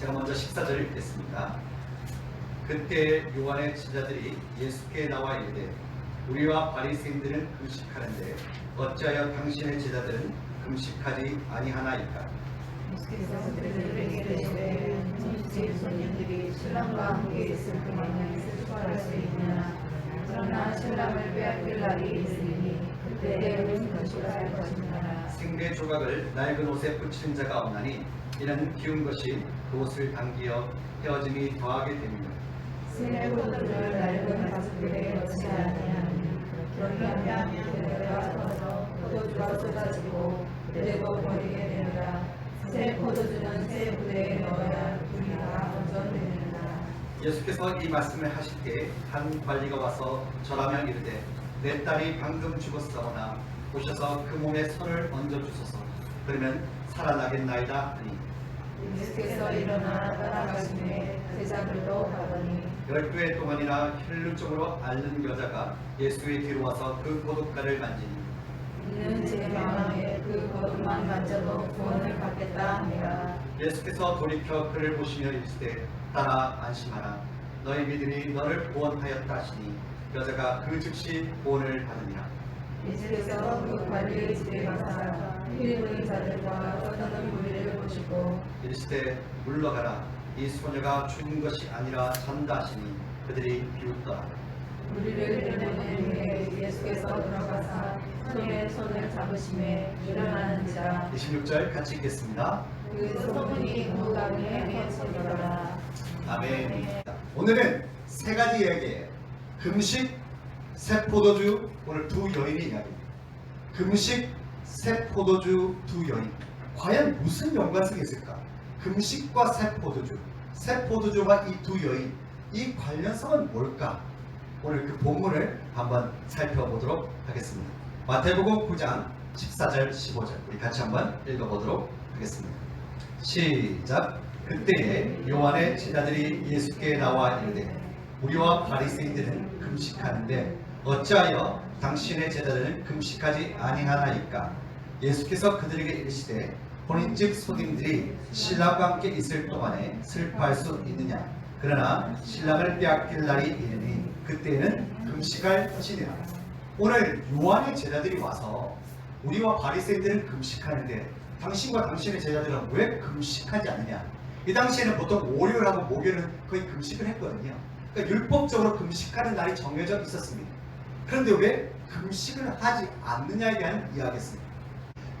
제가 먼저 14절을 읽겠습니다. 그때 요한의 제자들이 예수께 나와 이르되 우리와 바리새인들은 금식하는데 어찌하여 당신의 제자들은 금식하지 아니하나이까? 예수께서 그들에게 이르시되 정식 손님들이 신랑과 함께 있을 때에는 슬퍼할 수 있으나 그러나 신랑을 빼앗길 날이 있으니 그때 금식할 것이니라. 생배 조각을 낡은 옷에 붙이는 자가 없나니 이는 기운 것이 그 옷을 당기어 헤어짐이 더하게 됩니다. 새 포도주를 낡은 가죽들에 넣지 아니하니 그러면 그대가 터서 포도주가 쏟아지고 그대도 버리게 되리라. 새 포도주는 새 부대에 넣어야 우리가 건전되느니라. 예수께서 이 말씀을 하실 때 한 관리가 와서 절하며 이르되 내 딸이 방금 죽었사오나 오셔서 그 몸에 손을 얹어 주소서. 그러면 살아나겠나이다 하니 예수께서 일어나 따라가시매 제자들도 가더니 12해 동안이나 혈루 쪽으로 앓는 여자가 예수의 뒤로 와서 그 고독가를 만지니 이는 제 마음에 그 거듭만 만져도 구원을 받겠다 하니라. 예수께서 돌이켜 그를 보시며 이르시되 따라 안심하라. 너희 믿음이 너를 구원하였다 하시니 여자가 그 즉시 구원을 받으니라. 예수께서 그 관리의 집에 가사 필리포인 자들과 떠드는 무리를 보시고 이르시되 물러가라. 이 소녀가 죽은 것이 아니라 잔다 하시니 그들이 비웃더라. 무리를 보내는 후에 예수께서 들어가사 손에 손을 잡으심에 일어나는지라. 26절 같이 읽겠습니다. 그 소문이 온 땅에 퍼지더라. 아멘. 오늘은 세 가지 이야기예요. 금식, 새 포도주, 오늘 두 여인의 이야기입니다. 금식, 새 포도주, 두 여인. 과연 무슨 연관성이 있을까? 금식과 새 포도주와 이 두 여인, 이 관련성은 뭘까? 오늘 그 본문을 한번 살펴보도록 하겠습니다. 마태복음 9장 14절 15절 우리 같이 한번 읽어보도록 하겠습니다. 시작. 그때에 요한의 제자들이 예수께 나와 이르되 우리와 바리새인들은 금식하는데 어찌하여 당신의 제자들은 금식하지 아니하나이까? 예수께서 그들에게 이르시되 혼인집 손님들이 신랑과 함께 있을 동안에 슬퍼할 수 있느냐? 그러나 신랑을 빼앗길 날이 이르니 그때에는 금식할 것이니라. 오늘 요한의 제자들이 와서 우리와 바리새인들은 금식하는데 당신과 당신의 제자들은 왜 금식하지 않느냐? 이 당시에는 보통 월요일하고 목요일은 거의 금식을 했거든요. 그러니까 율법적으로 금식하는 날이 정해져 있었습니다. 그런데 왜 금식을 하지 않느냐에 대한 이야기였습니다.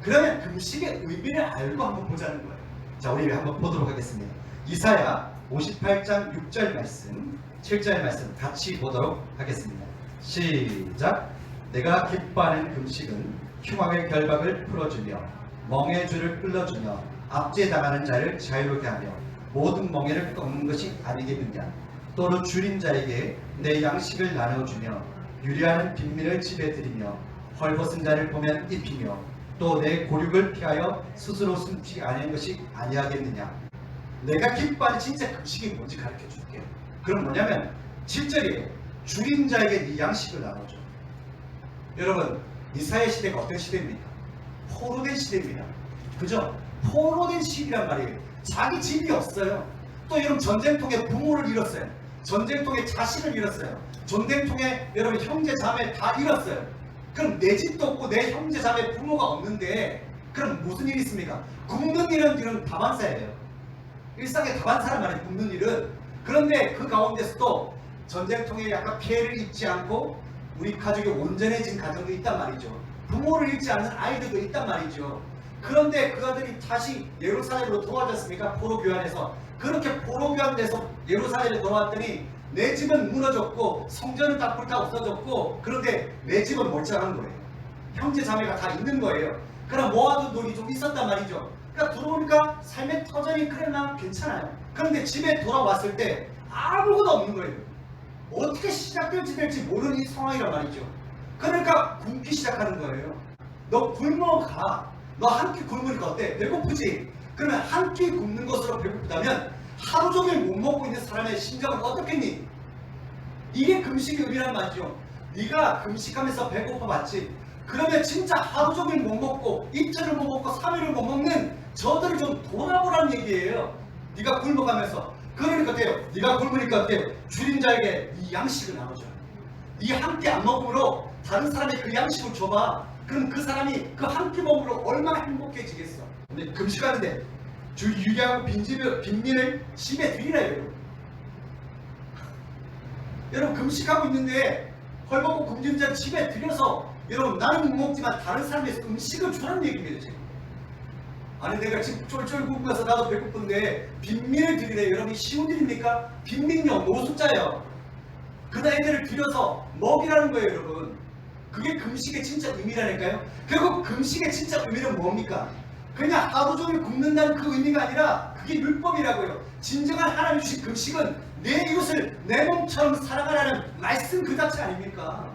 그러면 금식의 의미를 알고 한번 보자는 거예요. 자, 우리 한번 보도록 하겠습니다. 이사야 58장 6절 말씀, 7절 말씀 같이 보도록 하겠습니다. 시작. 내가 기뻐하는 금식은 흉악의 결박을 풀어주며 멍의 줄을 끌어주며 압제당하는 자를 자유롭게 하며 모든 멍에를 꺾는 것이 아니겠느냐? 또는 줄인 자에게 내 양식을 나눠주며 유리하는 빈민을 집에 들이며 헐벗은 자를 보면 입히며 또 내 고륙을 피하여 스스로 숨지 않은 것이 아니하겠느냐? 내가 기뻐하는 진짜 금식이 뭔지 가르쳐 줄게요. 그럼 뭐냐면 7절이에요. 줄인 자에게 네 양식을 나눠줘. 여러분, 이사야 시대가 어떤 시대입니까? 포로된 시대입니다. 그죠? 포로된 시기란 말이에요. 자기 집이 없어요. 또 여러분 전쟁통에 부모를 잃었어요. 전쟁통에 자식을 잃었어요. 전쟁통에 여러분 형제 자매 다 잃었어요. 그럼 내 집도 없고 내 형제 자매 부모가 없는데 그럼 무슨 일이 있습니까? 굶는 일은 이런 다반사예요. 일상의 다반사란 말이에요. 굶는 일은. 그런데 그 가운데서도 전쟁통에 약간 피해를 입지 않고 우리 가족이 온전해진 가정도 있단 말이죠. 부모를 잃지 않는 아이들도 있단 말이죠. 그런데 그 아들이 다시 예루살렘으로 돌아왔습니까? 포로교환에서. 그렇게 포로교환돼서 예루살렘에 돌아왔더니 내 집은 무너졌고 성전은 다 불타 없어졌고 그런데 내 집은 멀쩡한 거예요. 형제 자매가 다 있는 거예요. 그럼 모아둔 돈이 좀 있었단 말이죠. 그러니까 들어오니까 삶의 터전이 그래 난 괜찮아요. 그런데 집에 돌아왔을 때 아무것도 없는 거예요. 어떻게 시작될지 모르는 이 상황이란 말이죠. 그러니까 굶기 시작하는 거예요. 너 굶어가. 너 한 끼 굶으니까 어때? 배고프지? 그러면 한 끼 굶는 것으로 배고프다면 하루 종일 못 먹고 있는 사람의 심정은 어떻겠니? 이게 금식의 의미란 말이죠. 네가 금식하면서 배고파 봤지? 그러면 진짜 하루 종일 못 먹고 이틀을 못 먹고 3일을 못 먹는 저들을 좀 돌아보라는 얘기예요. 네가 굶어가면서 그러니까 어때요? 네가 굶으니까 어때요? 줄인 자에게 이 양식을 나눠줘. 이 한 끼 안 먹음으로 다른 사람에게 그 양식을 줘봐. 그럼 그 사람이 그 한 끼 먹음으로 얼마나 행복해지겠어. 근데 금식하는데 주 유기하고 빈민을 집에 드리라 여러분. 여러분 금식하고 있는데 헐벗고 굶는 자를 집에 들여서 여러분 나는 못 먹지만 다른 사람에게 음식을 주라는 얘기입니다 지금. 아니 내가 지금 쫄쫄 굶어서 나도 배고픈데 빈민을 드리래. 여러분이 쉬운 일입니까? 빈민요 노숙자예요. 그 나이들을 들여서 먹이라는 거예요 여러분. 그게 금식의 진짜 의미라니까요. 결국 금식의 진짜 의미는 뭡니까? 그냥 하루 종일 굶는다는 그 의미가 아니라 그게 율법이라고요. 진정한 하나님 주신 금식은 내 이웃을 내 몸처럼 사랑하라는 말씀 그 자체 아닙니까?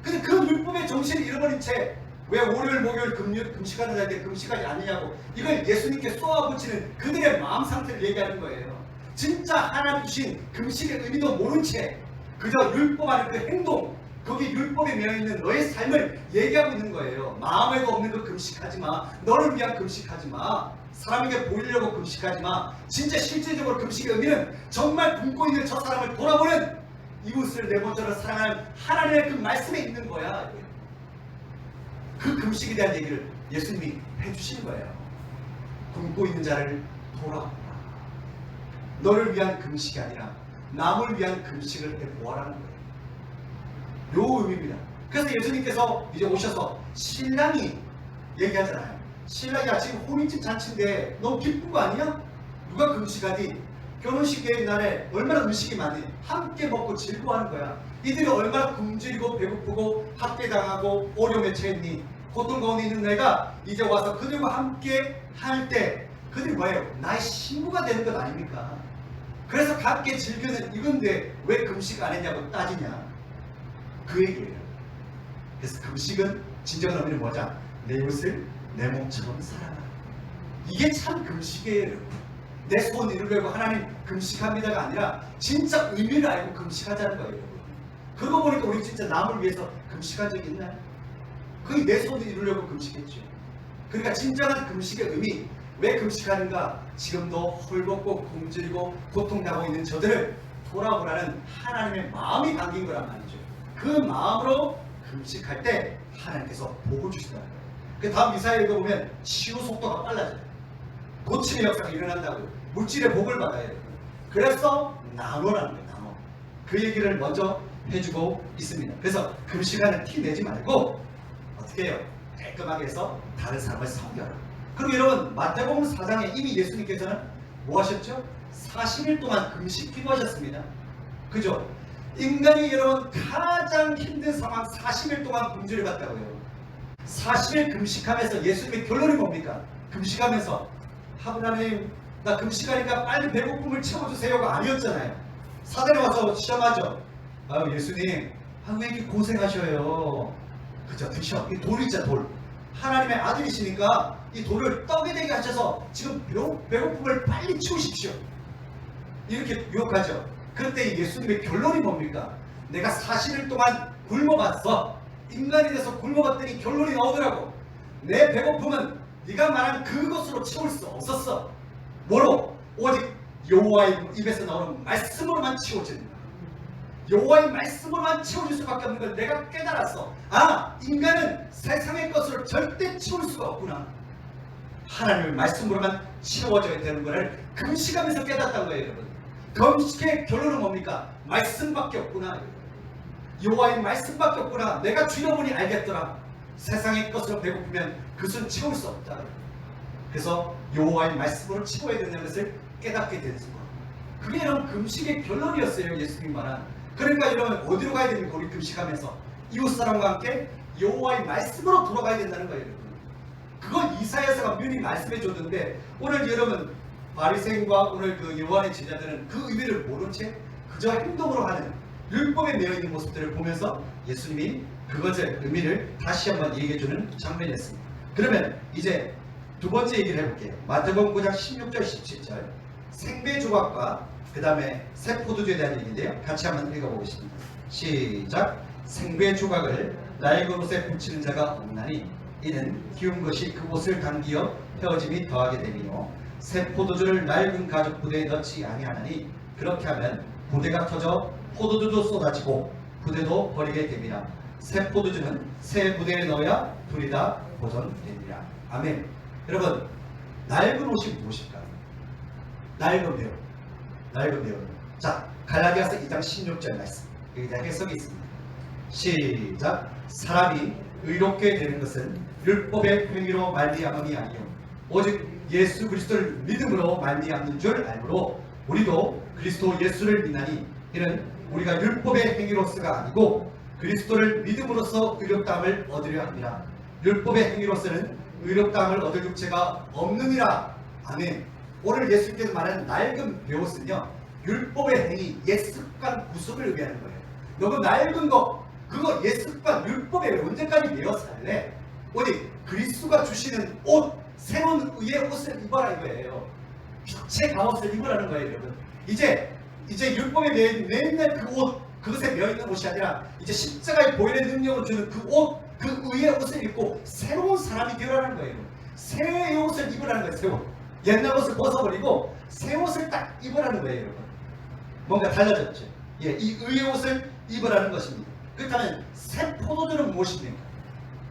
근데 그 율법의 정신을 잃어버린 채 왜 월요일 목요일 금식하는 자인데 금식하지 않느냐고 이걸 예수님께 쏘아붙이는 그들의 마음 상태를 얘기하는 거예요. 진짜 하나님 주신 금식의 의미도 모른 채 그저 율법 안에 그 행동 거기 율법에 매여있는 너의 삶을 얘기하고 있는 거예요. 마음에도 없는 거 금식하지 마. 너를 위한 금식하지 마. 사람에게 보이려고 금식하지 마. 진짜 실제적으로 금식의 의미는 정말 굶고 있는 저 사람을 돌아보는 이웃을 내 몸처럼 사랑하는 하나님의 그 말씀에 있는 거야. 그 금식에 대한 얘기를 예수님이 해주신 거예요. 굶고 있는 자를 돌아보라. 너를 위한 금식이 아니라 남을 위한 금식을 해보아라는 거예요. 요 의미입니다. 그래서 예수님께서 이제 오셔서 신랑이 얘기하잖아요. 신랑이 지금 혼인집 잔치인데 너무 기쁜 거 아니야? 누가 금식하니? 결혼식 계획 날에 얼마나 음식이 많니? 함께 먹고 즐거워하는 거야. 이들이 얼마나 굶주리고 배고프고 학대당하고 어려움에 처했니? 고통 가운데 있는 내가 이제 와서 그들과 함께 할 때 그들이 뭐예요? 나의 신부가 되는 것 아닙니까? 그래서 함께 즐기는 이건데 왜 금식 안 했냐고 따지냐? 그 얘기예요. 그래서 금식은 진정한 의미는 뭐죠? 내 이웃을 내 몸처럼 사랑하라. 이게 참 금식이에요. 내 소원 이루려고 하나님 금식합니다가 아니라 진짜 의미를 알고 금식하자는 거예요. 그러고 보니까 우리 진짜 남을 위해서 금식한 적이 있나요? 그게 내 소원을 이루려고 금식했죠. 그러니까 진정한 금식의 의미, 왜 금식하는가? 지금도 헐벗고 굶주리고 고통당하고 있는 저들을 돌아보라는 하나님의 마음이 담긴 거란 말이죠. 그 마음으로 금식할 때 하나님께서 복을 주시더라고요. 그 다음 이사야 읽어보면 치유 속도가 빨라져요. 고침의 역사가 일어난다고요. 물질의 복을 받아요. 그래서 나눠라는 거예요. 나눠. 그 얘기를 먼저 해주고 있습니다. 그래서 금식하는 티 내지 말고 어떻게 해요? 깔끔하게 해서 다른 사람을 섬겨라. 그리고 여러분 마태복음 4장에 이미 예수님께서는 뭐 하셨죠? 40일 동안 금식 기도하셨습니다. 그죠? 인간이 여러분 가장 힘든 상황 40일 동안 굶주려 갔다고요. 40일 금식하면서 예수님의 결론이 뭡니까? 금식하면서 하나님 나 금식하니까 빨리 배고픔을 채워주세요가 아니었잖아요. 사단에 와서 시험하죠. 아유 예수님 왜 이렇게 고생하셔요. 그죠? 드셔. 이 돌이자 돌. 하나님의 아들이시니까 이 돌을 떡이 되게 하셔서 지금 배고픔을 빨리 치우십시오. 이렇게 유혹하죠. 그때 예수님의 결론이 뭡니까? 내가 40일 동안 굶어봤어. 인간이 돼서 굶어봤더니 결론이 나오더라고. 내 배고픔은 네가 말한 그것으로 채울 수 없었어. 뭐로? 오직 여호와의 입에서 나오는 말씀으로만 채워진다. 여호와의 말씀으로만 채워질 수밖에 없는 걸 내가 깨달았어. 아, 인간은 세상의 것으로 절대 채울 수가 없구나. 하나님의 말씀으로만 채워져야 되는 것을 금식하면서 깨닫던 거예요, 여러분. 금식의 결론은 뭡니까? 말씀밖에 없구나. 여호와의 말씀밖에 없구나. 내가 줄여보니 알겠더라. 세상의 것으로 배고프면 그것은 채울 수 없다. 그래서 여호와의 말씀으로 채워야 된다는 것을 깨닫게 되는 거예요. 그게 여러분 금식의 결론이었어요. 예수님 말한. 그러니까 여러분 어디로 가야 됩니까? 우리 금식하면서 이웃사람과 함께 여호와의 말씀으로 돌아가야 된다는 거예요. 여러분. 그걸 이사야서가 미리 말씀해 줬는데 오늘 여러분 바리새인과 오늘 그 요한의 제자들은 그 의미를 모른 채 그저 행동으로 하는 율법에 매여있는 모습들을 보면서 예수님이 그것의 의미를 다시 한번 얘기해주는 장면이었습니다. 그러면 이제 두 번째 얘기를 해볼게요. 마태복음 9장 16절 17절 생배 조각과 그 다음에 새 포도주에 대한 얘기인데요. 같이 한번 읽어보겠습니다. 시작. 생배 조각을 낡은 옷에 붙이는 자가 없나니 이는 기운 것이 그 옷을 당기어 헤어짐이 더하게 되며 새 포도주를 낡은 가죽 부대에 넣지 아니하나니 그렇게 하면 부대가 터져 포도주도 쏟아지고 부대도 버리게 됩니다. 새 포도주는 새 부대에 넣어야 둘이 다 보존됩니다. 아멘. 여러분, 낡은 옷이 무엇일까요? 낡은 배우. 낡은 배우. 자, 갈라디아서 2장 16절 말씀. 여기 대한 해석이 있습니다. 시작. 사람이 의롭게 되는 것은 율법의 행위로 말미암음이 아니요 오직 예수 그리스도를 믿음으로 말미암는 줄 알므로 우리도 그리스도 예수를 믿나니 이는 우리가 율법의 행위로서가 아니고 그리스도를 믿음으로써 의롭다함을 얻으려 합니다. 율법의 행위로서는 의롭다함을 얻을 육체가 없느니라. 아멘. 오늘 예수께서 말하는 낡은 베옷은요, 율법의 행위, 옛 습관 구속을 의미하는 거예요. 너무 낡은 거, 그거 옛 습관, 율법에 언제까지 매여 살래? 어디 그리스도가 주시는 옷, 새로운 의의 옷을 입어라 이거예요. 빛의 갑옷을 입으라는 거예요, 여러분. 이제 율법에 맨날 그 옷, 그것에 매여 있는 옷이 아니라 이제 십자가의 보혈의 능력을 주는 그 옷, 그 의의 옷을 입고 새로운 사람이 되라는 거예요. 새 옷을 입으라는 거예요. 새 옷. 옛날 옷을 벗어버리고 새 옷을 딱 입으라는 거예요, 여러분. 뭔가 달라졌죠. 예, 이 의의 옷을 입으라는 것입니다. 그렇다면 새 포도주는 무엇입니까?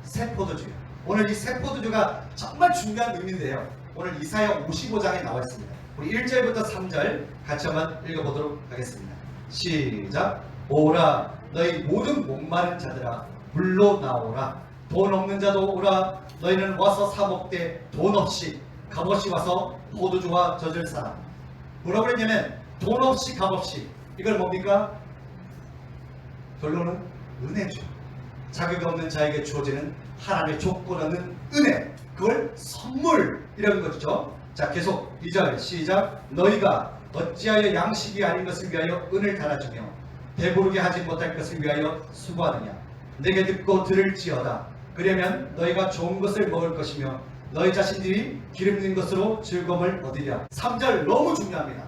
새 포도주요. 오늘 이 새 포도주가 정말 중요한 의미인데요. 오늘 이사야 55장에 나와 있습니다. 우리 1절부터 3절 같이 한번 읽어보도록 하겠습니다. 시작. 오라 너희 모든 목마른 자들아 물로 나오라. 돈 없는 자도 오라. 너희는 와서 사 먹되 돈 없이 값없이 와서 포도주와 젖을 사라. 뭐라고 그랬냐면 돈 없이 값없이. 이걸 뭡니까? 결론은 은혜죠. 자격 없는 자에게 주어지는 하나님의 조건 없는 은혜, 그걸 선물이라는 거죠. 자, 계속 2절 시작. 너희가 어찌하여 양식이 아닌 것을 위하여 은을 달아주며 배부르게 하지 못할 것을 위하여 수고하느냐. 내게 듣고 들을지어다. 그러면 너희가 좋은 것을 먹을 것이며 너희 자신들이 기름진 것으로 즐거움을 얻으랴. 3절 너무 중요합니다.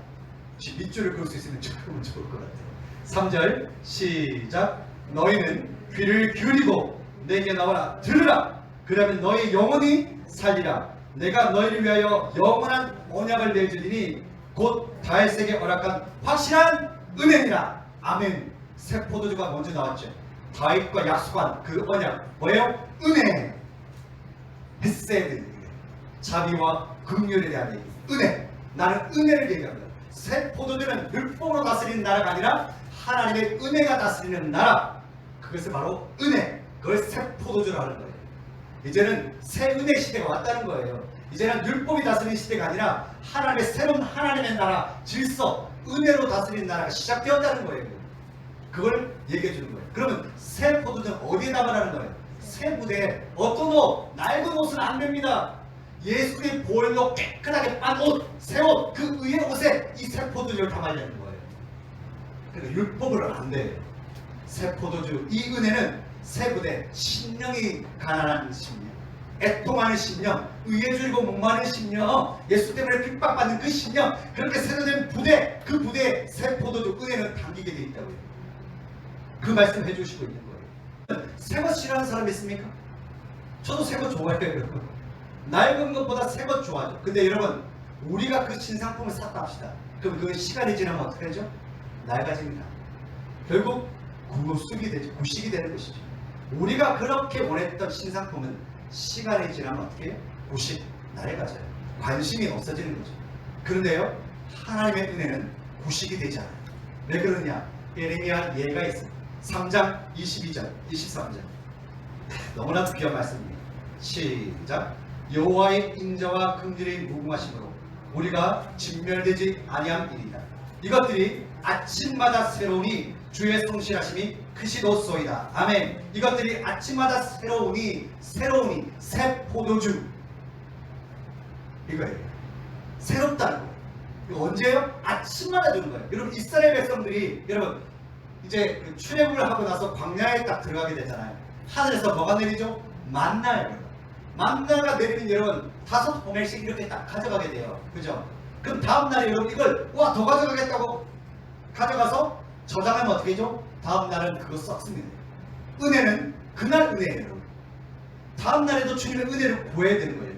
혹시 밑줄을 그을 수 있으면 조금 좋을 것 같아요. 3절 시작. 너희는 귀를 기울이고 내게 나와라. 들으라. 그러면 너희 영혼이 살리라. 내가 너희를 위하여 영원한 언약을 내주리니 곧 다윗에게 허락한 확실한 은혜니라. 아멘. 새 포도주가 먼저 나왔죠. 다윗과 약속한 그 언약 뭐예요? 은혜. 헤세드, 자비와 긍휼에 대한 얘기. 은혜. 나는 은혜를 얘기합니다. 새 포도주는 율법으로 다스리는 나라가 아니라 하나님의 은혜가 다스리는 나라. 그것을 바로 은혜. 그걸 새 포도주라는 거예요. 이제는 새 은혜 시대가 왔다는 거예요. 이제는 율법이 다스리는 시대가 아니라 하나님의 새로운 하나님의 나라, 질서, 은혜로 다스리는 나라가 시작되었다는 거예요. 그걸 얘기해 주는 거예요. 그러면 새 포도주는 어디에 담으라는 거예요? 새 부대에. 어떤 옷, 낡은 옷은 안 됩니다. 예수의 보혈로 깨끗하게 빤 옷, 새 옷, 그 의의 옷에 이 새 포도주를 담아내는 거예요. 그러니까 율법으로는 안 돼요. 새 포도주, 이 은혜는 새 부대, 심령이 가난한 심령, 애통하는 심령, 의에 줄고 목마른 심령, 예수 때문에 핍박받는 그 심령, 그렇게 새로 된 부대, 그 부대에 새 포도주 은혜는 담기게 되어 있다고요. 그 말씀 해주시고 있는 거예요. 새 것 싫어하는 사람 있습니까? 저도 새 것 좋아해요, 여러분. 낡은 것보다 새 것 좋아하죠. 근데 여러분, 우리가 그 신상품을 샀다 합시다. 그럼 그 시간이 지나면 어떻게 되죠? 낡아집니다. 결국 구속이 되죠. 구식이 되는 것이죠. 우리가 그렇게 원했던 신상품은 시간이 지나면 어떻게 해요? 구식, 낡아져요. 관심이 없어지는 거죠. 그런데요, 하나님의 은혜는 구식이 되지 않아요. 왜 그러냐? 예레미야 예가 있습니다. 3장 22절, 23절. 너무나도 귀한 말씀입니다. 시작. 여호와의 인자와 긍휼이 무궁하심으로 우리가 진멸되지 아니함이니이다. 이것들이 아침마다 새로우니 주의 성실하심이 크시도소이다. 아멘. 이것들이 아침마다 새로우니 새 포도주 이거예요. 새롭다는 거예요. 이거 언제예요? 아침마다 주는 거예요. 여러분, 이스라엘 백성들이 여러분 이제 출애굽을 하고 나서 광야에 딱 들어가게 되잖아요. 하늘에서 뭐가 내리죠? 만나예요. 만나가 내리는 여러분 5포멜씩 이렇게 딱 가져가게 돼요. 그죠? 그럼 다음날에 여러분 이걸 더 가져가겠다고 가져가서 저장하면 어떻게 되죠? 다음날은 그거 썩습니다. 은혜는 그날 은혜예요. 여러분. 다음날에도 주님의 은혜를 구해야 되는 거예요.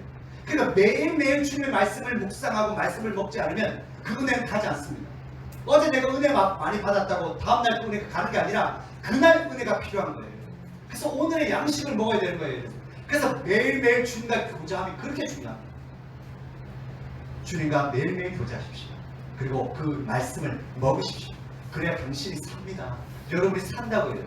그러니까 매일매일 주님의 말씀을 묵상하고 말씀을 먹지 않으면 그 은혜는 가지 않습니다. 어제 내가 은혜 많이 받았다고 다음날 그 은혜가 가는 게 아니라 그날 은혜가 필요한 거예요. 그래서 오늘의 양식을 먹어야 되는 거예요. 그래서 매일매일 주님과 교제함이 그렇게 중요합니다. 주님과 매일매일 교제하십시오. 그리고 그 말씀을 먹으십시오. 그래야 당신이 삽니다. 여러분이 산다고요.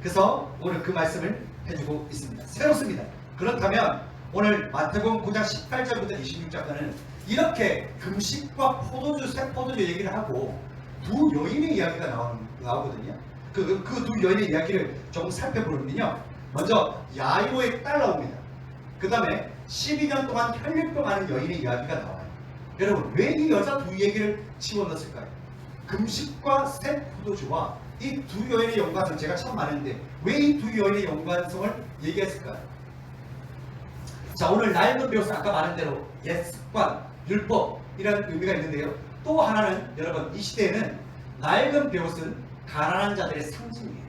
그래서 오늘 그 말씀을 해주고 있습니다. 새롭습니다. 그렇다면 오늘 마태복음 9장 18절부터 26절까지는 이렇게 금식과 포도주, 새 포도주 얘기를 하고 두 여인의 이야기가 나오거든요. 그 두 여인의 이야기를 조금 살펴보면요. 먼저 야이로의 딸 나옵니다. 그 다음에 12년 동안 혈류병 앓은 여인의 이야기가 나와요. 여러분, 왜 이 여자 두 얘기를 집어넣었을까요? 금식과 새 포도주와 이 두 여인의 연관성, 제가 참 많은데 왜 이 두 여인의 연관성을 얘기했을까요? 자, 오늘 낡은 배우스 아까 말한 대로 옛 습관, 율법이라는 의미가 있는데요. 또 하나는 여러분, 이 시대에는 낡은 배옷은 가난한 자들의 상징이에요.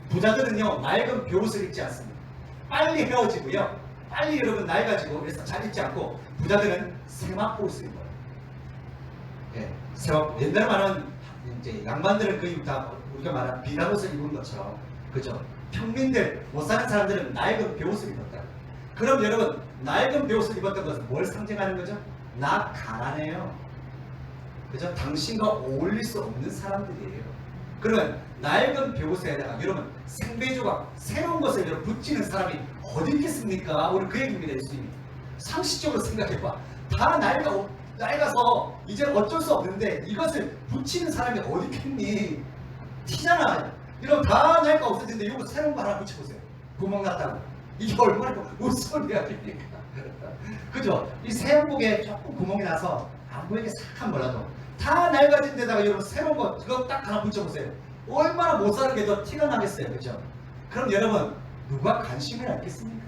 부자들은요, 낡은 배옷을 입지 않습니다. 빨리 헤어지고요, 빨리 여러분 낡아지고 그래서 잘 입지 않고 부자들은 세마포옷을 입어요. 예, 세마포. 옛날에 말하는 이제 양반들은 거의 다 우리가 말하는 비단옷을 입은 것처럼, 그죠? 평민들, 못 사는 사람들은 낡은 배옷을 입었다. 그럼 여러분, 낡은 배옷을 입었던 것은 뭘 상징하는 거죠? 나 가난해요. 그죠? 당신과 어울릴 수 없는 사람들이에요. 그러면 낡은 배옷에다가 여러분 생배조각, 새로운 것을 여러분 붙이는 사람이 어디 있겠습니까? 오늘 그 얘기입니다. 예수님이 상식적으로 생각해봐. 다 낡아서 이제 어쩔 수 없는데 이것을 붙이는 사람이 어디 있겠니? 티잖아. 이런 다 낡아 없어진데 이거 새로운 거 하나 붙여보세요. 구멍 났다고. 이게 얼마나 무슨 이야기입니까? 그죠? 이 새 한복에 조금 구멍이 나서 안 보이게 싹한 몰라도 다 낡아진 데다가 여러분 새로운 거 그거 딱 하나 붙여보세요. 얼마나 못 사는 게 더 티가 나겠어요. 그죠? 그럼 여러분, 누가 관심을 갖겠습니까?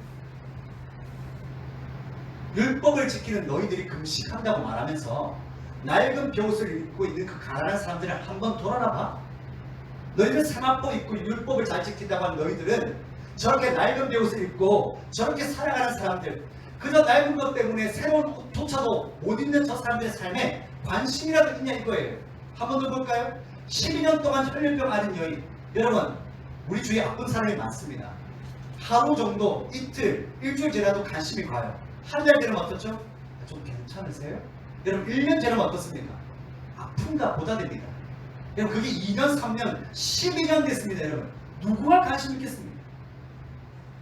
율법을 지키는 너희들이 금식한다고 말하면서 낡은 벼옷을 입고 있는 그 가난한 사람들을 한번 돌아봐. 너희들 세마포 입고 율법을 잘 지킨다고 하는 너희들은 저렇게 낡은 벼옷을 입고 저렇게 살아가는 사람들, 그저 낡은 것 때문에 새로운 옷조차도 못 입는 저 사람들의 삶에 관심이라도 있냐 이거예요. 한 번 더 볼까요? 12년 동안 혈류병 앓은 여인. 여러분, 우리 주위에 아픈 사람이 많습니다. 하루 정도, 이틀, 일주일 지나도 관심이 가요. 한 달 되면 어떻죠? 좀 괜찮으세요? 여러분, 1년 지나면 어떻습니까? 아픈가 보다 됩니다. 여러분, 그게 2년, 3년, 12년 됐습니다. 여러분, 누구가 관심 있겠습니까?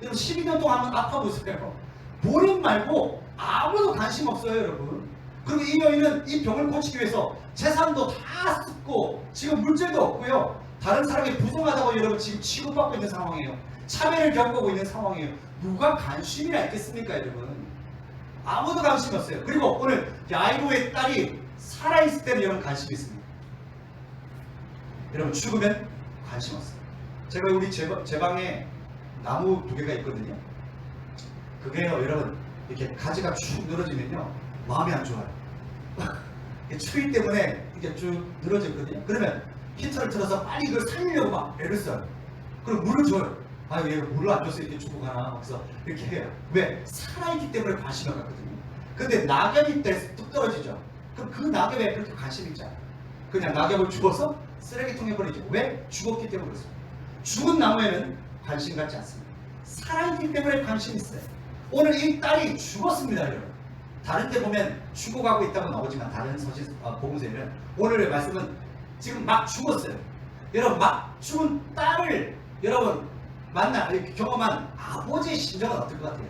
여러분, 12년 동안 한번 아파보세요. 본인 말고 아무도 관심 없어요, 여러분. 그리고 이 여인은 이 병을 고치기 위해서 재산도 다 쓰고 지금 물질도 없고요. 다른 사람이 부정하다고 여러분 지금 취급받고 있는 상황이에요. 차별을 겪고 있는 상황이에요. 누가 관심이나 있겠습니까, 여러분? 아무도 관심이 없어요. 그리고 오늘 야이로의 딸이 살아있을 때는 여러분 관심이 있습니다. 여러분, 죽으면 관심 없어요. 제가 우리 제 방에 나무 두 개가 있거든요. 그게요, 여러분, 이렇게 가지가 쭉 늘어지면요, 마음이 안 좋아요. 추위 때문에 이게 쭉 늘어졌거든요. 그러면 히터를 틀어서 빨리 이걸 살리려고 막 애를 써요. 그럼 물을 줘요. 아, 얘 물을 안 줘서 이렇게 죽어가나. 그래서 이렇게 해요. 왜? 살아있기 때문에 관심을 갖거든요. 근데 낙엽이 뚝 떨어지죠. 그럼 그 낙엽에 그렇게 관심 있지 않아요. 그냥 낙엽을 죽어서 쓰레기통에 버리죠. 왜? 죽었기 때문에 그렇습니다. 죽은 나무에는 관심 갖지 않습니다. 살아있기 때문에 관심이 있어요. 오늘 이 딸이 죽었습니다, 여러분. 다른 데 보면 죽어가고 있다고 나오지만 다른 복음서에는 오늘의 말씀은 지금 막 죽었어요. 여러분, 막 죽은 딸을 여러분 경험한 아버지의 심정은 어떨 것 같아요?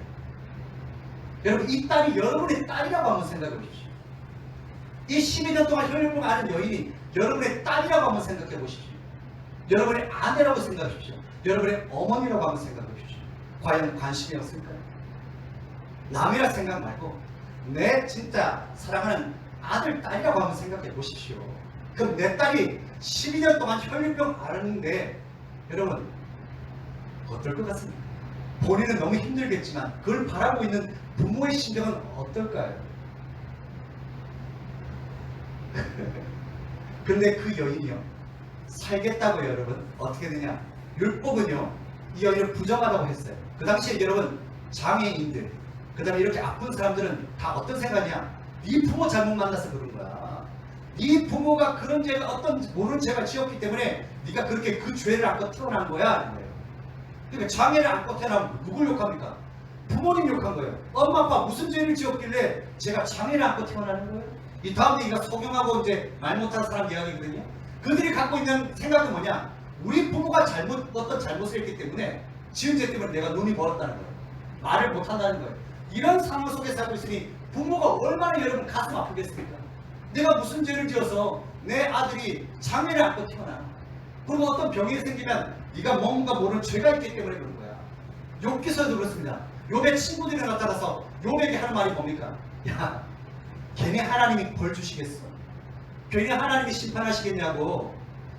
여러분, 이 딸이 여러분의 딸이라고 한번 생각해 보십시오. 이 12년 동안 혈류병 앓은 여인이 여러분의 딸이라고 한번 생각해 보십시오. 여러분의 아내라고 생각해 보십시오. 여러분의 어머니라고 한번 생각해 보십시오. 과연 관심이 없을까요? 남이라 생각 말고 내 진짜 사랑하는 아들, 딸이라고 한번 생각해 보십시오. 그럼 내 딸이 12년 동안 혈류병 앓았는데 여러분 어떨 것 같습니까? 본인은 너무 힘들겠지만 그걸 바라고 있는 부모의 심정은 어떨까요? 그런데 그 여인이요, 살겠다고 여러분 어떻게 되냐? 율법은요, 이 여인을 부정하다고 했어요. 그 당시에 여러분 장애인들, 그 다음에 이렇게 아픈 사람들은 다 어떤 생각이냐? 네 부모 잘못 만나서 그런 거야. 네 부모가 그런 죄가 어떤 모르는 죄가 지었기 때문에 네가 그렇게 그 죄를 안고 태어난 거야. 하는 거예요. 그러니까 장애를 안고 태어나면 누굴 욕합니까? 부모님 욕한 거예요. 엄마 아빠 무슨 죄를 지었길래 제가 장애를 안고 태어나는 거예요? 이 다음에 이가 소경하고 이제 말 못하는 사람 이야기거든요. 그들이 갖고 있는 생각은 뭐냐? 우리 부모가 어떤 잘못을 했기 때문에 지은 죄 때문에 내가 눈이 멀었다는 거예요. 말을 못한다는 거예요. 이런 상황 속에 살고 있으니 부모가 얼마나 여러분 가슴 아프겠습니까? 내가 무슨 죄를 지어서 내 아들이 장애를 안고 태어나. 그리고 어떤 병이 생기면 네가 뭔가 모르는 죄가 있기 때문에 그런 거야. 욥기서도 그렇습니다. 욥의 친구들이 나타나서 욥에게 하는 말이 뭡니까? 야, 걔네 하나님이 벌 주시겠어? 괜히 하나님이 심판하시겠냐고.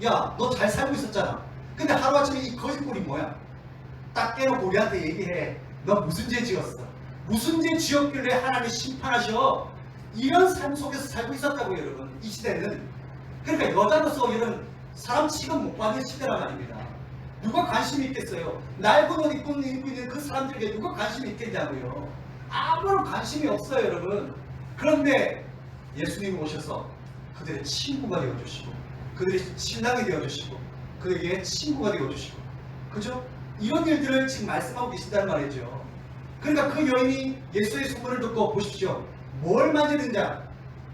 야, 너 잘 살고 있었잖아. 근데 하루아침에 이 거짓골이 뭐야? 딱 깨놓고 우리한테 얘기해. 너 무슨 죄 지었어? 무슨 죄 지었길래 하나님이 심판하셔? 이런 삶 속에서 살고 있었다고 여러분. 이 시대는. 그러니까 여자로서 이런 사람 취급 못 받는 시대란 말입니다. 누가 관심이 있겠어요? 낡은 옷 입고 있는 그 사람들에게 누가 관심이 있겠냐고요. 아무런 관심이 없어요 여러분. 그런데 예수님이 오셔서 그들의 친구가 되어주시고 그들의 신랑이 되어주시고 그에게 친구가 되어주시고 그죠? 이런 일들을 지금 말씀하고 계신다는 말이죠. 그러니까 그 여인이 예수의 소문을 듣고 보십시오. 뭘 만지는 자?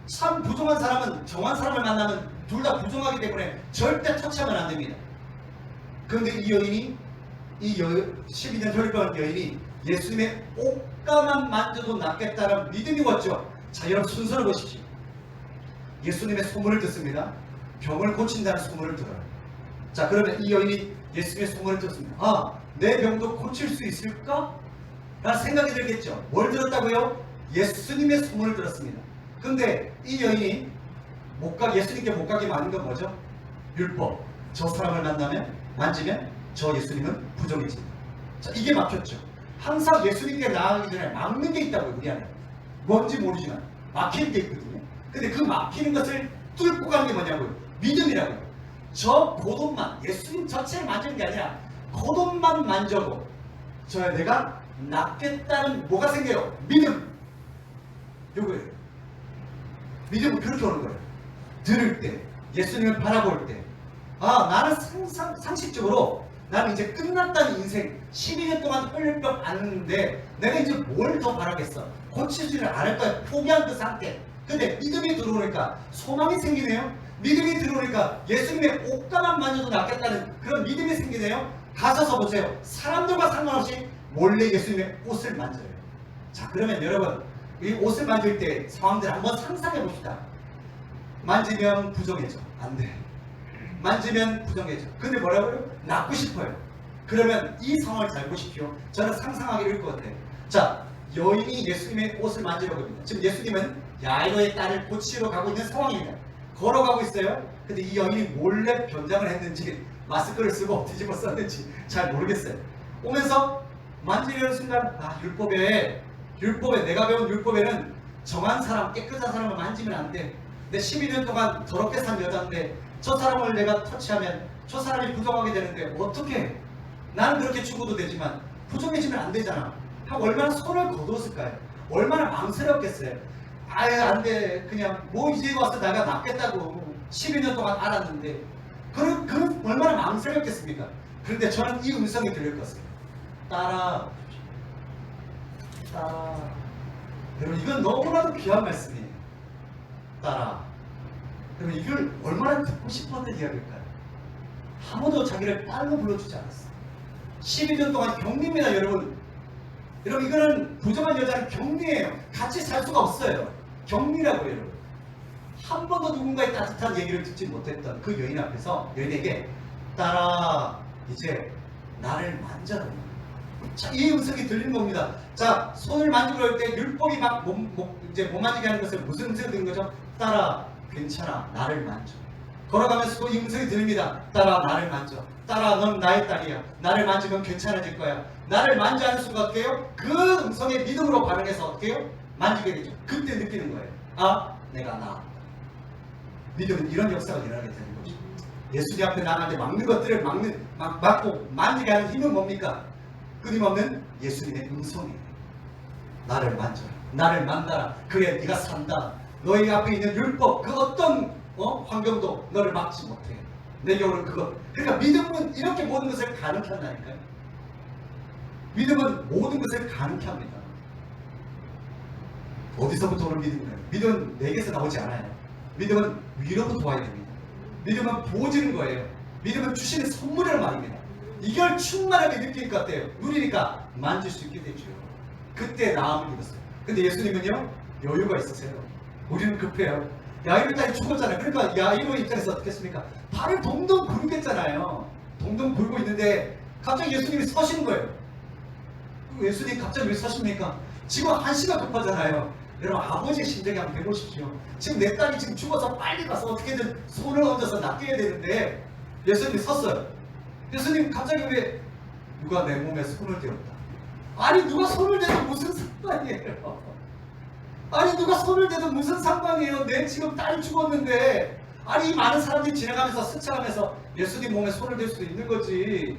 참 부정한 사람은 정한 사람을 만나면 둘 다 부정하기 때문에 절대 터치하면 안 됩니다. 그런데 이 여인이 12년 혈병 여인이 예수님의 옷가만 만져도 낫겠다는 믿음이 왔죠. 자 여러분 순서를 보십시오. 예수님의 소문을 듣습니다. 병을 고친다는 소문을 들어요. 자 그러면 이 여인이 예수님의 소문을 듣습니다. 아, 내 병도 고칠 수 있을까? 라는 생각이 들겠죠. 뭘 들었다고요? 예수님의 소문을 들었습니다. 근데 이 여인이 예수님께 못 가게 만든 건 뭐죠? 율법. 저 사람을 만지면 저 예수님은 부정해집니다. 자, 이게 막혔죠. 항상 예수님께 나아가기 전에 막는 게 있다고요, 우리 안에. 뭔지 모르지만 막히는 게 있거든요. 근데 그 막히는 것을 뚫고 가는 게 뭐냐고요? 믿음이라고요. 저 겉옷만, 예수님 전체를 만지는 게 아니라 겉옷만 만져도 내가 낫겠다는 뭐가 생겨요? 믿음. 요거예요. 믿음은 그렇게 오는 거예요. 들을 때, 예수님을 바라볼 때, 아, 나는 상식적으로 나는 이제 끝났다는 인생 12년 동안 혈병 앓는데 내가 이제 뭘 더 바라겠어? 고치지를 않을 거야. 포기한 그 상태. 근데 믿음이 들어오니까 소망이 생기네요. 믿음이 들어오니까 예수님의 옷가만 만져도 낫겠다는 그런 믿음이 생기네요. 가셔서 보세요. 사람들과 상관없이 몰래 예수님의 옷을 만져요. 자, 그러면 여러분 이 옷을 만질 때 상황들 한번 상상해 봅시다. 만지면 부정해져. 안 돼. 만지면 부정해져. 근데 뭐라고요? 낫고 싶어요. 그러면 이 상황을 잘 보십시오. 저는 상상하기 어려울 것 같아요. 자, 여인이 예수님의 옷을 만지려고 합니다. 지금 예수님은 야이로의 딸을 고치러 가고 있는 상황입니다. 걸어가고 있어요. 근데 이 여인이 몰래 변장을 했는지 마스크를 쓰고 뒤집어 썼는지 잘 모르겠어요. 오면서 만지려는 순간 아, 율법에 내가 배운 율법에는 정한 사람, 깨끗한 사람을 만지면 안 돼. 내 12년 동안 더럽게 산 여자인데 저 사람을 내가 터치하면 저 사람이 부정하게 되는데 어떻게? 나는 그렇게 죽어도 되지만 부정해지면 안 되잖아. 하고 얼마나 손을 거두었을까요? 얼마나 망설였겠어요. 아예 안 돼. 그냥 뭐 이제 와서 내가 낫겠다고 12년 동안 알았는데 그런 얼마나 망설였겠습니까? 그런데 저는 이 음성이 들릴 것을 따라. 여러분 이건 너무나도 귀한 말씀이에요. 따라. 여러분 이걸 얼마나 듣고 싶었던 이야기일까요? 아무도 자기를 딸로 불러주지 않았어요. 12년 동안 격리입니다 여러분. 여러분 이거는 부정한 여자는 격리예요. 같이 살 수가 없어요. 격리라고요 여러분. 한 번도 누군가의 따뜻한 얘기를 듣지 못했던 그 여인 앞에서 여인에게 따라 이제 나를 만져라. 자, 이 음성이 들리는 겁니다. 자, 손을 만지러 올 때 율법이 막 이제 못 만지게 하는 것을 무슨 음성이 들리는 거죠? 따라 괜찮아 나를 만져. 걸어가면서 또 이 음성이 들립니다. 따라 나를 만져. 따라 넌 나의 딸이야. 나를 만지면 괜찮아질 거야. 나를 만지하는 순간 어떻게 해요? 그 음성에 믿음으로 반응해서 어떻게 해요? 만지게 되죠. 그때 느끼는 거예요. 아, 내가 나았다. 믿음은 이런 역사가 일어나게 되는 거죠. 예수님 앞에 나가는데 막는 것들을 막고 만지게 하는 힘은 뭡니까? 끊임없는 예수님의 음성이에요. 나를 만져라. 나를 만나라. 그래 네가 산다. 너희 앞에 있는 율법 그 어떤 환경도 너를 막지 못해. 내게 오는 그것. 그러니까 믿음은 이렇게 모든 것을 가능케 한다니까요. 믿음은 모든 것을 가능케 합니다. 어디서부터 오는 믿음이에요? 믿음은 내게서 나오지 않아요. 믿음은 위로부터 와야 됩니다. 믿음은 부어지는 거예요. 믿음은 주시는 선물이란 말입니다. 이걸 충만하게 느낄 것 같아요. 누리니까 만질 수 있게 되죠. 그때 나음을 입었어요. 근데 예수님은요 여유가 있으세요. 우리는 급해요. 야이로 딸이 죽었잖아요. 그러니까 야이로 입장에서 어떻게 했습니까? 발을 동동 구르겠잖아요. 동동 굴고 있는데 갑자기 예수님이 서시는 거예요. 예수님 갑자기 왜 서십니까? 지금 한시가 급하잖아요. 여러분 아버지의 심정이 한번 해보십시오. 지금 내 딸이 지금 죽어서 빨리 가서 어떻게든 손을 얹어서 낚여야 되는데 예수님이 섰어요. 예수님 갑자기 왜 누가 내 몸에 손을 대었다. 아니 누가 손을 대도 무슨 상관이에요. 아니 누가 손을 대도 무슨 상관이에요. 내 지금 딸이 죽었는데 아니 이 많은 사람들이 지나가면서 스쳐가면서 예수님 몸에 손을 댈 수도 있는 거지.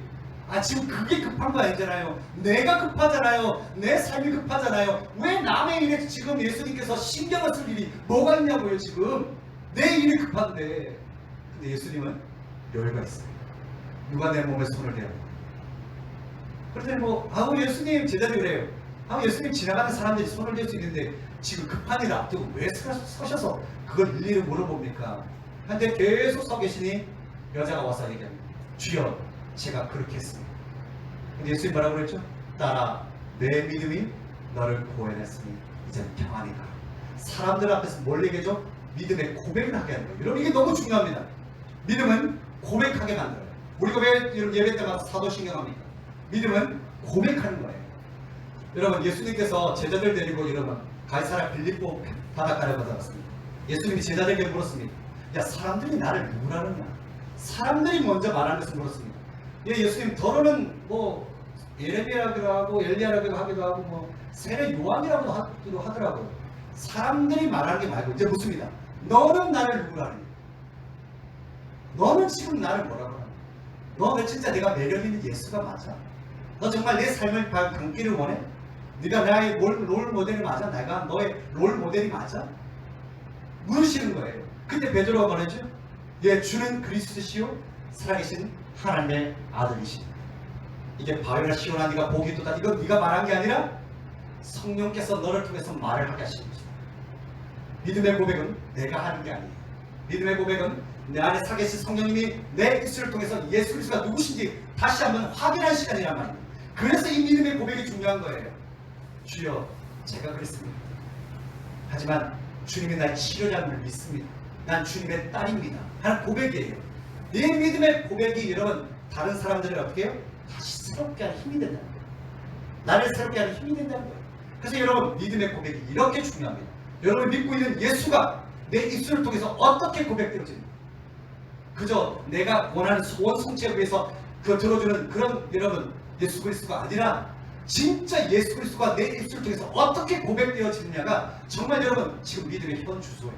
아 지금 그게 급한 거 아니잖아요. 내가 급하잖아요. 내 삶이 급하잖아요. 왜 남의 일에 지금 예수님께서 신경을 쓸 일이 뭐가 있냐고요. 지금 내 일이 급한데. 근데 예수님은 여유가 있어요. 누가 내 몸에 손을 대요. 그랬더니 우리 예수님 제자들이 그래요. 예수님 지나가는 사람들이 손을 댈 수 있는데 지금 급한 일 앞두고 왜 서셔서 그걸 일일이 물어봅니까? 근데 계속 서 계시니 여자가 와서 얘기합니다. 주여 제가 그렇게 했습니다. 근데 예수님 뭐라고 그랬죠? 딸아 내 믿음이 너를 구원했으니 이제 평안히 가라. 사람들 앞에서 뭘 얘기해줘? 믿음의 고백을 하게 하는 거예요. 여러분 이게 너무 중요합니다. 믿음은 고백하게 만들어요. 우리가 왜 예배 때마다 사도신경 합니까? 믿음은 고백하는 거예요. 여러분 예수님께서 제자들 데리고 여러분 가이사랴 빌립보 바닷가를 가져갔습니다. 예수님이 제자들에게 물었습니다. 야 사람들이 나를 누구라 하느냐? 사람들이 먼저 말하는 것을 물었습니다. 예수님 더러는 예레미야라고 하고 엘리야라고 하기도 하고 세례 요한이라고도 하더라고요. 사람들이 말하는 게 말고 이제 묻습니다. 너는 나를 누구라 하느냐? 너는 지금 나를 뭐라고 하느냐? 너 진짜 내가 매력 있는 예수가 맞아? 너 정말 내 삶을 담기를 원해? 네가 나의 롤 모델이 맞아? 내가 너의 롤 모델이 맞아? 물으시는 거예요. 근데 베드로가 말했죠. 주는 그리스도시요 살아계신 하나님의 아들이십니다. 이게 바요나 시오나 네가 복이 있도다. 이건 네가 말한 게 아니라 성령께서 너를 통해서 말을 하게 하시는 것이다. 믿음의 고백은 내가 하는 게 아니에요. 믿음의 고백은 내 안에 살아계신 성령님이 내 입술을 통해서 예수 그리스도가 누구신지 다시 한번 확인할 시간이란 말입니다. 그래서 이 믿음의 고백이 중요한 거예요. 주여 제가 그랬습니다. 하지만 주님이 나의 치료자임을 믿습니다. 난 주님의 딸입니다 하는 고백이에요. 이 믿음의 고백이 여러분 다른 사람들을 어떻게 해요? 다시 새롭게 하는 힘이 된다는 거예요. 나를 새롭게 하는 힘이 된다는 거예요. 그래서 여러분 믿음의 고백이 이렇게 중요합니다. 여러분이 믿고 있는 예수가 내 입술을 통해서 어떻게 고백되어집니까? 그저 내가 원하는 소원 성취에 위해서 들어주는 그런 여러분 예수 그리스도가 아니라 진짜 예수 그리스도가 내 입술을 통해서 어떻게 고백되어지느냐가 정말 여러분 지금 믿음의 현 주소예요.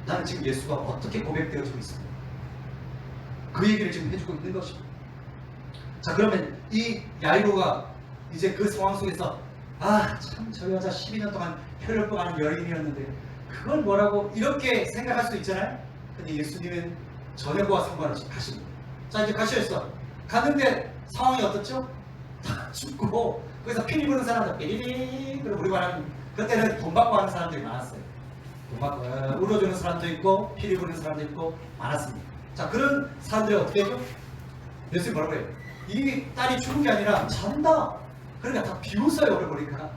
나는 지금 예수가 어떻게 고백되어지고 있습니다. 그 얘기를 지금 해주고 있는 것입니다. 자 그러면 이 야이로가 이제 그 상황 속에서 참 저 여자 12년 동안 혈혈 뻗어가는 여인이었는데 그걸 뭐라고 이렇게 생각할 수 있잖아요. 근데 예수님은 전혀 그와 상관없이 가십니다. 자 이제 가셔있어. 갔는데 상황이 어떻죠? 다 죽고 거기서 피리 부는 사람들 삐리리 그리고 우리 말하는 그때는 돈 받고 하는 사람들이 많았어요. 돈 받고 울어주는 사람도 있고 피리 부는 사람도 있고 많았습니다. 자 그런 사람들이 어떻게 해요? 예수님이 뭐라고 해요? 이 딸이 죽은 게 아니라 잔다. 그러니까 다 비웃어요. 오늘 보니까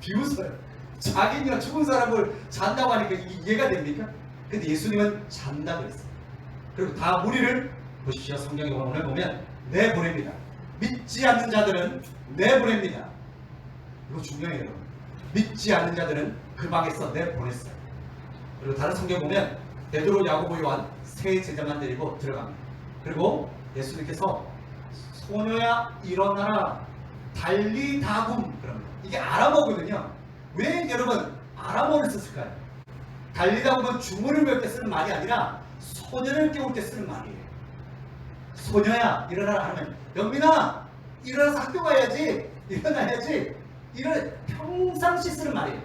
비웃어요. 자기가 죽은 사람을 잔다고 하니까 이해가 됩니까? 근데 예수님은 잔다 그랬어요. 그리고 다 무리를 보십시오. 성경에 오늘 보면 내보냅니다. 믿지 않는 자들은 내보냅니다. 이거 중요해요. 여러분. 믿지 않는 자들은 그 방에서 내보냈어요. 그리고 다른 성경 보면 베드로, 야고보, 요한 세 제자만 데리고 들어갑니다. 그리고 예수님께서 소녀야 일어나라 달리다굼 그럽니다. 이게 아람어거든요. 왜 여러분 아람어를 썼을까요? 달리다굼은 주문을 외울 때 쓰는 말이 아니라 소녀를 깨울 때 쓰는 말이에요. 소녀야 일어나라 하면 영민아 일어나서 학교 가야지 일어나야지 이런 평상시 쓰는 말이에요.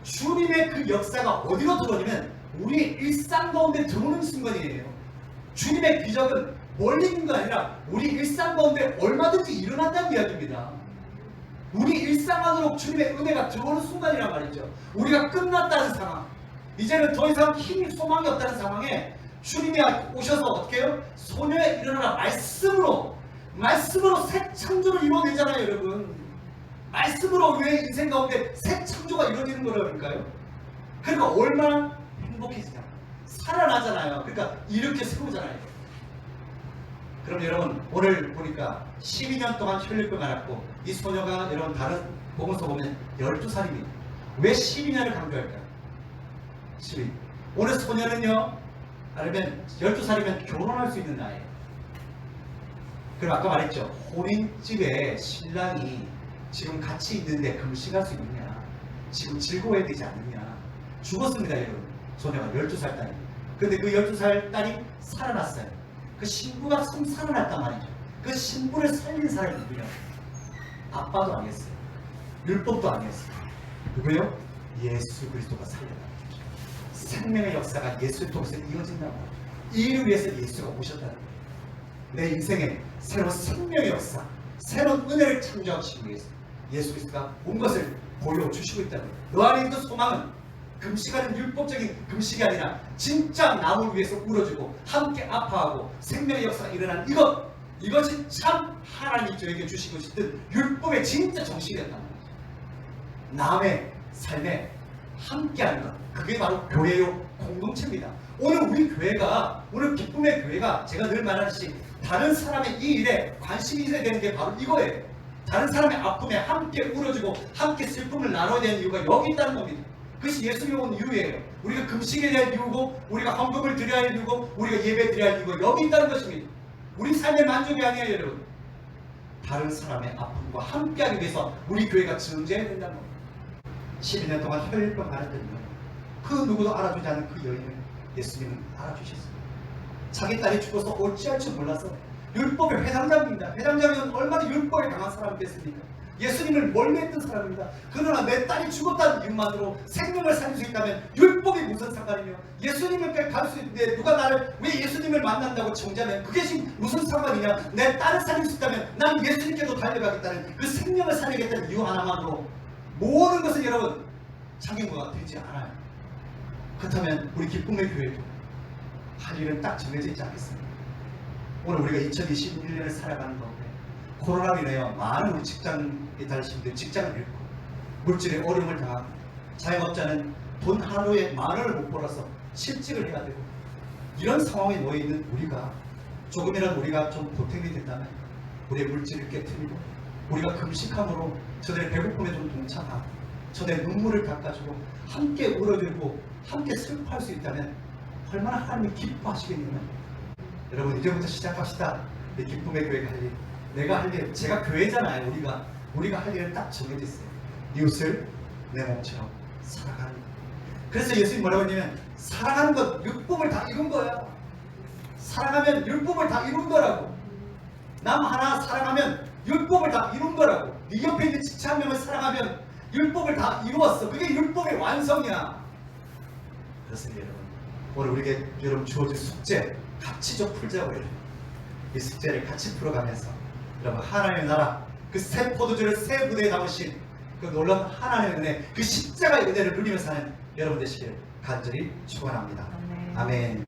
주님의 그 역사가 어디로 들어오냐면 우리 일상 가운데 들어오는 순간이에요. 주님의 기적은 멀리 있는 게 아니라 우리 일상 가운데 얼마든지 일어난다는 이야기입니다. 우리 일상 안으로 주님의 은혜가 들어오는 순간이란 말이죠. 우리가 끝났다는 상황, 이제는 더 이상 힘이 소망이 없다는 상황에 주님이 오셔서 어떻게 해요? 소녀의 일어나라 말씀으로 새 창조를 이루어내잖아요, 여러분. 말씀으로 왜 인생 가운데 새 창조가 이루어지는 거라니까요. 그러니까 얼마나 행복해지냐, 살아나잖아요. 그러니까 이렇게 세우잖아요. 그럼 여러분, 오늘 보니까 12년 동안 혈류병 앓았고 이 소녀가 여러분 다른 복음서 보면 12살입니다. 왜 12년을 강조할까요? 12. 오늘 소녀는요, 아니면 12살이면 결혼할 수 있는 나이에요. 그럼 아까 말했죠. 혼인집에 신랑이 지금 같이 있는데 금식할 수 있느냐, 지금 즐거워야 되지 않느냐. 죽었습니다, 여러분. 소녀가 12살 딸이. 근데 그 12살 딸이 살아났어요. 그 신부가 살아났단 말이죠. 그 신부를 살린 사람이 누구냐? 아빠도 아니었어요. 율법도 아니었어요. 누구예요? 예수 그리스도가 살렸다. 생명의 역사가 예수를 통해서 이어진다고. 이 일을 위해서 예수가 오셨다는 거예요. 내 인생에 새로운 생명의 역사, 새로운 은혜를 창조하시기 위해서 예수 그리스도가 온 것을 보여주시고 있다는 거예요. 너 안에 있는 소망은 금식하는 율법적인 금식이 아니라 진짜 나를 위해서 울어주고 함께 아파하고 생명의 역사가 일어난 이것이 참 하나님 저에게 주시고 싶은 율법의 진짜 정신이었단 말이죠. 남의 삶에 함께하는 것, 그게 바로 교회요 공동체입니다. 오늘 우리 교회가, 오늘 기쁨의 교회가 제가 늘 말하듯이 다른 사람의 이 일에 관심이 있어야 되는 게 바로 이거예요. 다른 사람의 아픔에 함께 울어주고 함께 슬픔을 나눠야 되는 이유가 여기 있다는 겁니다. 그것이 예수님이 온 이유예요. 우리가 금식에 대한 이유고, 우리가 헌금을 드려야 할 이유고, 우리가 예배 드려야 할 이유가 여기 있다는 것입니다. 우리 삶의 만족이 아니에요, 여러분. 다른 사람의 아픔과 함께하기 위해서 우리 교회가 존재해야 된다는 겁니다. 12년 동안 혈류병 앓았더니요, 그 누구도 알아주지 않는 그 여인을 예수님은 알아주셨습니다. 자기 딸이 죽어서 어찌할 줄 몰라서 율법의 회당장입니다. 회당장은 얼마나 율법에 강한 사람이 됐습니까? 예수님을 멀리했던 사람입니다. 그러나 내 딸이 죽었다는 이유만으로 생명을 살릴 수 있다면 율법이 무슨 상관이며, 예수님께 갈 수 있는데 누가 나를 왜 예수님을 만난다고 정죄하면 그게 지금 무슨 상관이냐. 내 딸을 살릴 수 있다면 나는 예수님께도 달려가겠다는 그 생명을 살리겠다는 이유 하나만으로 모든 것은 여러분 자기가 되지 않아요. 그렇다면 우리 기쁨의 교회도 할 일은 딱 정해져 있지 않겠습니까? 오늘 우리가 2021년을 살아가는 가운데 코로나로 인하여 많은 우리 직장에 다니시는 분들 직장을 잃고 물질의 어려움을 당하고, 자영업자는 돈 하루에 10,000원을 못 벌어서 실직을 해야 되고, 이런 상황에 놓여있는 우리가 조금이라도 우리가 좀 보탬이 된다면 우리의 물질을 깨트리고 우리가 금식함으로 저들의 배고픔에 좀 동참하고 저들의 눈물을 닦아주고 함께 울어주고 함께 슬퍼할 수 있다면 얼마나 하나님이 기뻐하시겠냐면, 여러분 이제부터 시작합시다. 내 기쁨의 교회가 할 일, 내가 할 일, 제가 교회잖아요. 우리가 할 일은 딱 정해져 있어요. 이웃을 내 몸처럼 사랑하는 것. 그래서 예수님이 뭐라고 했냐면, 사랑하는 것, 율법을 다 이룬 거야. 사랑하면 율법을 다 이룬 거라고. 남 하나 사랑하면 율법을 다 이룬 거라고. 네 옆에 있는 지체 한 명을 사랑하면 율법을 다 이루었어. 그게 율법의 완성이야. 그렇습니다, 여러분. 오늘 우리에게 여러분 주어진 숙제 같이 좀 풀자고 해요. 이 숙제를 같이 풀어가면서 여러분 하나님의 나라, 그 새 포도주를 새 무대에 담으신 그 놀라운 하나님의 은혜, 그 십자가의 은혜를 누리며 사는 여러분 되시길 간절히 축원합니다. 아멘.